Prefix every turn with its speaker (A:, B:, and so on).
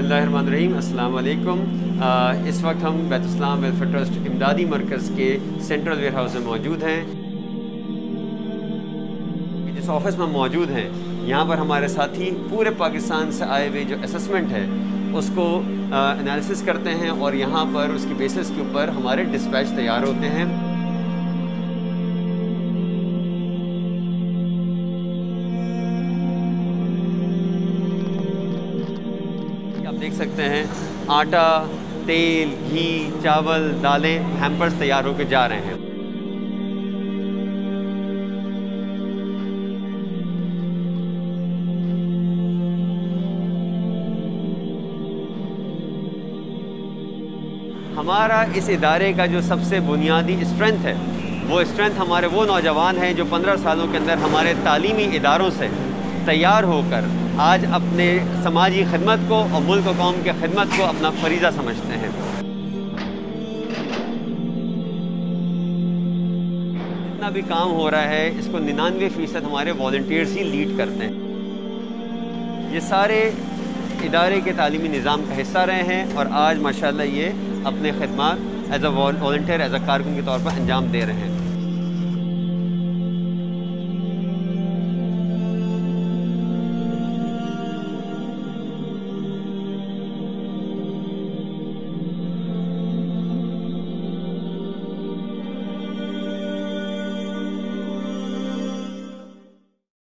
A: बिस्मिल्लाहिर्रहमानिर्रहीम, अस्सलाम वालेकुम। इस वक्त हम बैतुल-इस्लाम वेलफेयर ट्रस्ट इमदादी मरकज़ के सेंट्रल वेयर हाउस में मौजूद हैं। जिस ऑफिस में मौजूद हैं, यहाँ पर हमारे साथी पूरे पाकिस्तान से आए हुए जो असेसमेंट है उसको एनालिसिस करते हैं और यहाँ पर उसकी बेसिस के ऊपर हमारे डिस्पैच तैयार होते हैं। आप देख सकते हैं आटा, तेल, घी, चावल, दालें, हैम्पर्स तैयार होकर जा रहे हैं। हमारा इस इदारे का जो सबसे बुनियादी स्ट्रेंथ है, वो स्ट्रेंथ हमारे वो नौजवान हैं जो 15 सालों के अंदर हमारे तालीमी इदारों से तैयार होकर आज अपने समाजी खिदमत को और मुल्क और कौम की खिदमत को अपना फरीज़ा समझते हैं। जितना भी काम हो रहा है इसको 99% हमारे वॉलंटियर्स ही लीड करते हैं। ये सारे इदारे के तालीमी निज़ाम का हिस्सा रहे हैं और आज माशाअल्लाह ये अपने खिदमत as a volunteer, as a कारकुन के तौर पर अंजाम दे रहे हैं।